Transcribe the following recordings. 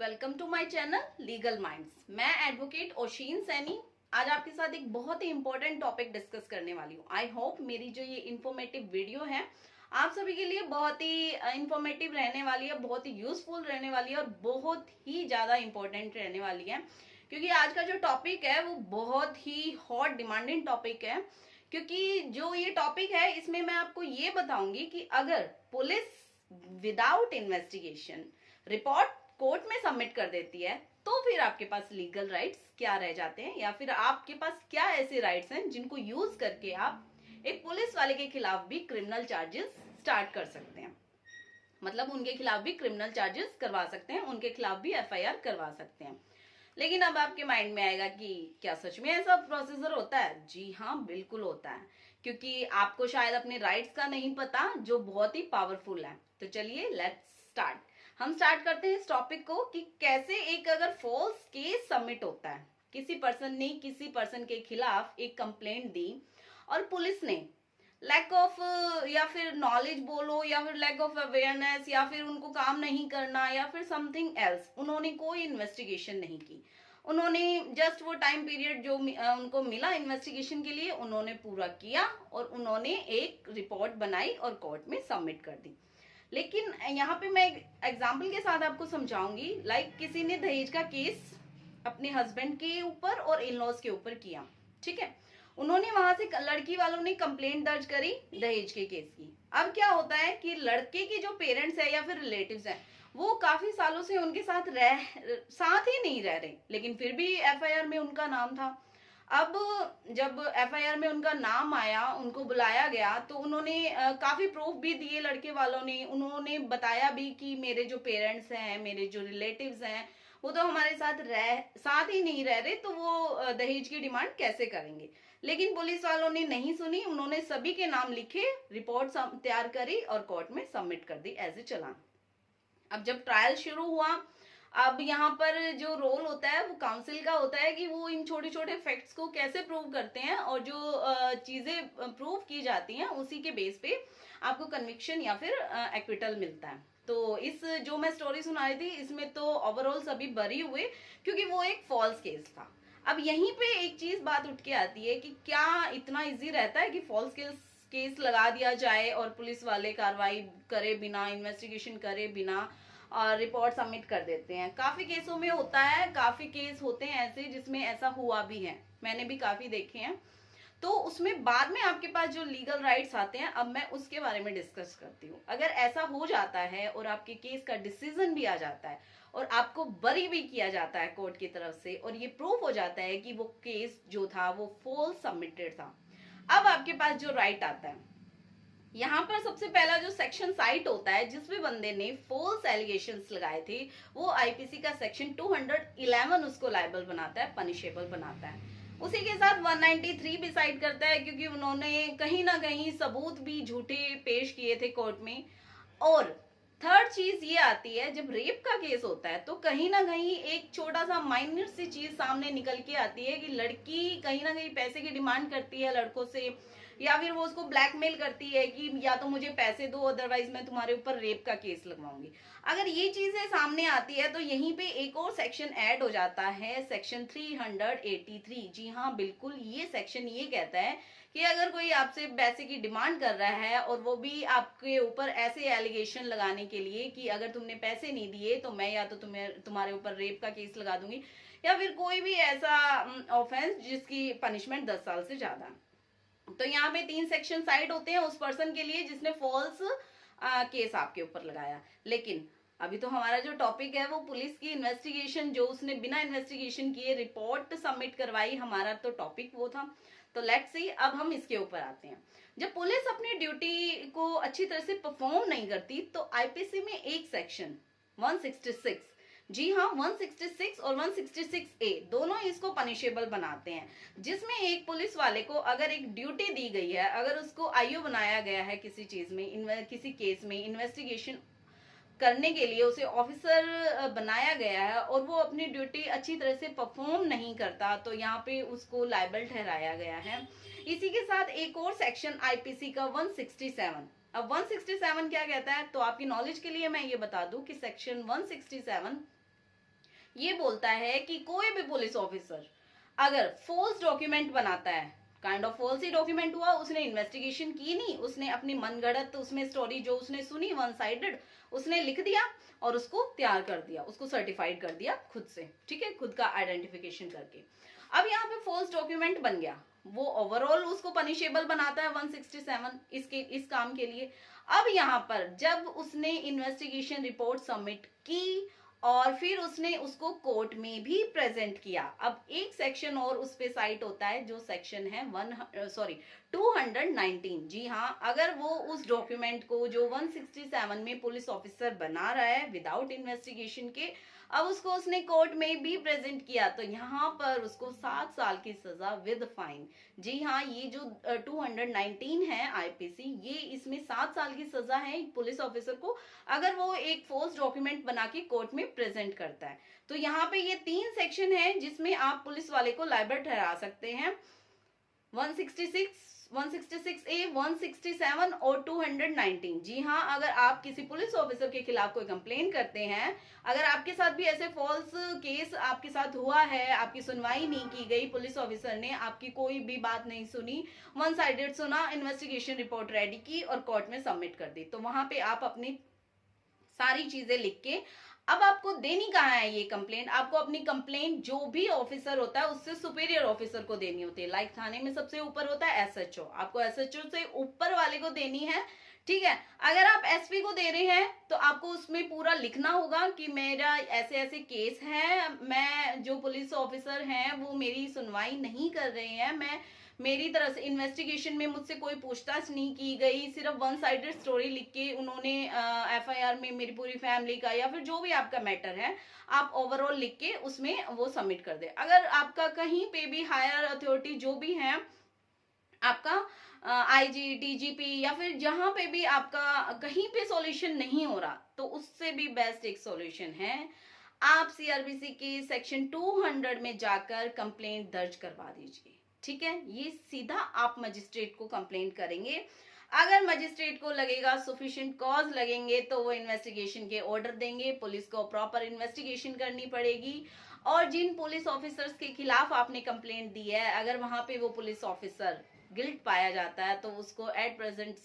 Welcome to my channel legal minds. मैं advocate Osheen Saini आज आपके साथ एक बहुत ही इंपॉर्टेंट टॉपिक डिस्कस करने वाली हूँ। आई होप मेरी जो ये इंफॉर्मेटिव वीडियो है आप सभी के लिए बहुत ही इंफॉर्मेटिव रहने वाली है, बहुत ही यूजफुल रहने वाली है और बहुत ही ज्यादा इंपॉर्टेंट रहने वाली है, क्योंकि आज का जो टॉपिक है वो बहुत ही हॉट डिमांडिंग टॉपिक है। क्योंकि जो ये टॉपिक है इसमें मैं आपको ये बताऊंगी कि अगर police without investigation report court में सबमिट कर देती है तो फिर आपके पास लीगल राइट्स क्या रह जाते हैं, या फिर आपके पास क्या ऐसे राइट्स हैं जिनको यूज करके आप एक पुलिस वाले के खिलाफ भी क्रिमिनल चार्जेस स्टार्ट कर सकते हैं। मतलब उनके खिलाफ भी क्रिमिनल चार्जेस करवा सकते हैं, उनके खिलाफ भी एफआईआर करवा सकते हैं। लेकिन अब आपके माइंड में आएगा कि क्या सच में ऐसा प्रोसीजर होता है? जी हाँ, बिल्कुल होता है, क्योंकि आपको शायद अपने राइट्स का नहीं पता जो बहुत ही पावरफुल है। तो चलिए लेट्स स्टार्ट। हम स्टार्ट करते हैं इस टॉपिक को कि कैसे एक अगर फॉल्स केस सबमिट होता है, किसी पर्सन ने किसी पर्सन के खिलाफ एक कंप्लेंट दी और पुलिस ने लैक ऑफ या फिर नॉलेज बोलो या फिर लैक ऑफ अवेयरनेस या फिर उनको काम नहीं करना या फिर समथिंग एल्स, उन्होंने कोई इन्वेस्टिगेशन नहीं की। उन्होंने जस्ट वो टाइम पीरियड जो उनको मिला इन्वेस्टिगेशन के लिए उन्होंने पूरा किया और उन्होंने एक रिपोर्ट बनाई और कोर्ट में सबमिट कर दी। लेकिन यहाँ पे मैं एक एग्जाम्पल के साथ आपको समझाऊंगी। लाइक किसी ने दहेज का केस अपने हस्बैंड के ऊपर और इन लॉज के ऊपर किया, ठीक है। उन्होंने वहां से लड़की वालों ने कंप्लेंट दर्ज करी दहेज के केस की। अब क्या होता है कि लड़के के जो पेरेंट्स है या फिर रिलेटिव्स हैं वो काफी सालों से उनके साथ ही नहीं रह रहे, लेकिन फिर भी एफआईआर में उनका नाम था। अब जब एफआईआर में उनका नाम आया, उनको बुलाया गया, तो उन्होंने काफी प्रूफ भी दिए लड़के वालों ने। उन्होंने बताया भी कि मेरे जो पेरेंट्स हैं, मेरे जो रिलेटिव्स हैं, वो तो हमारे साथ ही नहीं रह रहे, तो वो दहेज की डिमांड कैसे करेंगे। लेकिन पुलिस वालों ने नहीं सुनी, उन्होंने सभी के नाम लिखे, रिपोर्ट तैयार करी और कोर्ट में सबमिट कर दी एज ए चालान। अब जब ट्रायल शुरू हुआ, अब यहाँ पर जो रोल होता है वो काउंसिल का होता है कि वो इन छोटे छोटे फैक्ट्स को कैसे प्रूव करते हैं, और जो चीजें प्रूव की जाती हैं उसी के बेस पे आपको कन्विक्शन या फिर एक्विटल मिलता है। तो इस जो मैं स्टोरी सुना रही थी इसमें तो ओवरऑल सभी बरी हुए, क्योंकि वो एक फॉल्स केस था। अब यहीं पे एक चीज बात उठ के आती है कि क्या इतना इजी रहता है कि फॉल्स केस लगा दिया जाए और पुलिस वाले कार्रवाई करे बिना, इन्वेस्टिगेशन करे बिना और रिपोर्ट सबमिट कर देते हैं? काफी केसों में होता है, काफी केस होते हैं ऐसे जिसमें ऐसा हुआ भी है, मैंने भी काफी देखे हैं। तो उसमें बाद में आपके पास जो लीगल राइट्स आते हैं, अब मैं उसके बारे में डिस्कस करती हूँ। अगर ऐसा हो जाता है और आपके केस का डिसीजन भी आ जाता है और आपको बरी भी किया जाता है कोर्ट की तरफ से और ये प्रूफ हो जाता है कि वो केस जो था वो फॉल्स सबमिटेड था, अब आपके पास जो राइट आता है, यहाँ पर सबसे पहला जो सेक्शन साइट होता है जिस भी बंदे ने फॉल्स एलिगेशंस लगाए थे, वो आईपीसी का सेक्शन 211 उसको लायबल बनाता है, पनिशेबल बनाता है। उसी के साथ 193 भी साइड करता है, क्योंकि उन्होंने कहीं ना कहीं सबूत भी झूठे पेश किए थे कोर्ट में। और थर्ड चीज ये आती है, जब रेप का केस होता है तो कहीं ना कहीं एक छोटा सा माइनर सी चीज सामने निकल के आती है कि लड़की कहीं ना कहीं पैसे की डिमांड करती है लड़कों से, या फिर वो उसको ब्लैकमेल करती है कि या तो मुझे पैसे दो अदरवाइज मैं तुम्हारे ऊपर रेप का केस लगवाऊंगी। अगर ये चीजें सामने आती है तो यहीं पे एक और सेक्शन ऐड हो जाता है, सेक्शन 383। जी हाँ, बिल्कुल, ये सेक्शन ये कहता है कि अगर कोई आपसे पैसे की डिमांड कर रहा है और वो भी आपके ऊपर ऐसे एलिगेशन लगाने के लिए कि अगर तुमने पैसे नहीं दिए तो मैं या तो तुम्हारे ऊपर रेप का केस लगा दूंगी, या फिर कोई भी ऐसा ऑफेंस जिसकी पनिशमेंट 10 साल से ज्यादा। तो यहाँ पे 3 सेक्शन साइड होते हैं उस पर्सन के लिए जिसने फॉल्स केस आपके ऊपर लगाया। लेकिन अभी तो हमारा जो टॉपिक है वो पुलिस की इन्वेस्टिगेशन, जो उसने बिना इन्वेस्टिगेशन किए रिपोर्ट सबमिट करवाई, हमारा तो टॉपिक वो था। तो लेट्स सी, अब हम इसके ऊपर आते हैं। जब पुलिस अपनी ड्यूटी को अच्छी तरह से परफॉर्म नहीं करती तो आईपीसी में एक सेक्शन 166, जी हाँ 166 और 166 ए दोनों इसको पनिशेबल बनाते हैं, जिसमें एक पुलिस वाले को अगर एक ड्यूटी दी गई है, अगर उसको आईओ बनाया गया है किसी चीज में, किसी केस में इन्वेस्टिगेशन करने के लिए उसे ऑफिसर बनाया गया है और वो अपनी ड्यूटी अच्छी तरह से परफॉर्म नहीं करता, तो यहाँ पे उसको लायबल ठहराया गया है। इसी के साथ एक और सेक्शन आईपीसी का 167। अब 167 क्या कहता है, तो आपकी नॉलेज के लिए मैं ये बता दूं कि सेक्शन 167 ये बोलता है कि कोई भी पुलिस ऑफिसर अगर फॉल्स डॉक्यूमेंट बनाता है, काइंड ऑफ फॉल्स ही डॉक्यूमेंट हुआ, उसने इन्वेस्टिगेशन की नहीं, उसने अपनी मनगढ़ंत उसमें स्टोरी जो उसने सुनी वन साइडेड उसने लिख दिया और उसको तैयार कर दिया, उसको सर्टिफाइड कर दिया खुद से, ठीक है, खुद का आइडेंटिफिकेशन करके। अब यहाँ पे फॉल्स डॉक्यूमेंट बन गया, वो ओवरऑल उसको पनिशेबल बनाता है 167 इस काम के लिए। अब यहाँ पर जब उसने इन्वेस्टिगेशन रिपोर्ट सबमिट की और फिर उसने उसको कोर्ट में भी प्रेजेंट किया, अब एक सेक्शन और उस पे साइट होता है जो सेक्शन है 219। जी हाँ, अगर वो उस डॉक्यूमेंट को जो 167 में पुलिस ऑफिसर बना रहा है विदाउट इन्वेस्टिगेशन के, अब उसको उसने कोर्ट में भी प्रेजेंट किया तो यहाँ पर उसको 7 साल की सजा विद फाइन। जी हाँ, ये जो 219 है आईपीसी, ये इसमें 7 साल की सजा है एक पुलिस ऑफिसर को अगर वो एक फॉल्स डॉक्यूमेंट बना के कोर्ट में प्रेजेंट करता है। तो यहाँ पे ये 3 सेक्शन है जिसमें आप पुलिस वाले को लायबल ठहरा सकते हैं, 166, 166A, 167 और 219। जी हाँ, अगर आप किसी पुलिस ऑफिसर के खिलाफ कोई कंप्लेन करते हैं, अगर आपके साथ भी ऐसे फॉल्स केस आपके साथ हुआ है, आपकी सुनवाई नहीं की गई, पुलिस ऑफिसर ने आपकी कोई भी बात नहीं सुनी, वन साइडेड सुना, इन्वेस्टिगेशन रिपोर्ट रेडी की और कोर्ट में सबमिट कर दी, तो वहां पे आप अपनी सारी चीजें लिख के अब आपको देनी कहाँ है ये कंप्लेंट, आपको अपनी कंप्लेंट जो भी ऑफिसर होता है उससे सुपीरियर ऑफिसर को देनी होती है। लाइक थाने में सबसे ऊपर होता है एसएचओ, आपको एसएचओ से ऊपर वाले को देनी है, ठीक है। अगर आप एसपी को दे रहे हैं तो आपको उसमें पूरा लिखना होगा कि मेरा ऐसे ऐसे केस है, मैं जो पुलिस ऑफिसर हैं वो मेरी सुनवाई नहीं कर रहे हैं, मैं मेरी तरफ से इन्वेस्टिगेशन में मुझसे कोई पूछताछ नहीं की गई, सिर्फ वन साइडेड स्टोरी लिख के उन्होंने एफआईआर में मेरी पूरी फैमिली का या फिर जो भी आपका मैटर है आप ओवरऑल लिख के उसमें वो सबमिट कर दे। अगर आपका कहीं पे भी हायर अथॉरिटी जो भी है आपका आईजी डीजीपी या फिर जहां पे भी आपका कहीं पे सॉल्यूशन नहीं हो रहा, तो उससे भी बेस्ट एक सॉल्यूशन है, आप सीआरपीसी के सेक्शन 200 में जाकर कंप्लेंट दर्ज करवा दीजिए, ठीक है। ये सीधा आप मजिस्ट्रेट को कंप्लेंट करेंगे, अगर मजिस्ट्रेट को लगेगा सफिशिएंट कॉज लगेंगे तो वो इन्वेस्टिगेशन के ऑर्डर देंगे, पुलिस को प्रॉपर इन्वेस्टिगेशन करनी पड़ेगी और जिन पुलिस ऑफिसर्स के खिलाफ आपने कंप्लेंट दी है अगर वहां पे वो पुलिस ऑफिसर गिल्ट पाया जाता है तो उसको एट प्रेजेंट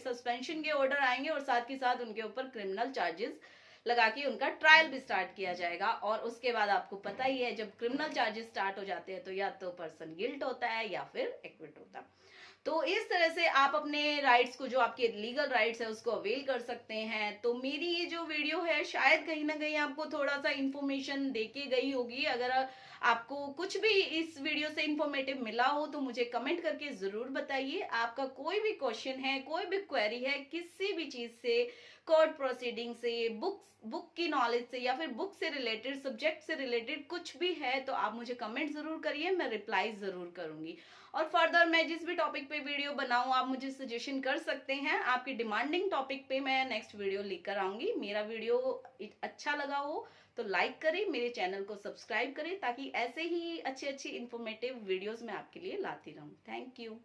सस्पेंशन के ऑर्डर आएंगे और साथ ही साथ उनके ऊपर क्रिमिनल चार्जेस लगा के उनका ट्रायल भी स्टार्ट किया जाएगा। और उसके बाद आपको पता ही है जब क्रिमिनल चार्जेस स्टार्ट हो जाते हैं तो या तो पर्सन गिल्ट होता है या फिर एक्विट होता है। तो इस तरह से आप अपने राइट्स को, जो आपके लीगल राइट्स है, उसको अवेल कर सकते हैं। तो मेरी ये जो वीडियो है शायद कहीं ना कहीं आपको थोड़ा सा इन्फॉर्मेशन देके गई होगी। अगर आपको कुछ भी इस वीडियो से इंफॉर्मेटिव मिला हो तो मुझे कमेंट करके जरूर बताइए। आपका कोई भी क्वेश्चन है, कोई भी क्वेरी है किसी भी चीज से, कोर्ट प्रोसीडिंग से, बुक की नॉलेज से या फिर बुक से रिलेटेड, सब्जेक्ट से रिलेटेड कुछ भी है तो आप मुझे कमेंट जरूर करिए, मैं रिप्लाई जरूर करूंगी। और फर्दर मैं जिस भी टॉपिक पे वीडियो बनाऊं आप मुझे सजेशन कर सकते हैं, आपकी डिमांडिंग टॉपिक पे मैं नेक्स्ट वीडियो लेकर आऊंगी। मेरा वीडियो अच्छा लगा हो तो लाइक करें, मेरे चैनल को सब्सक्राइब करें ताकि ऐसे ही अच्छी अच्छी इंफॉर्मेटिव वीडियोस मैं आपके लिए लाती रहूं। Thank you.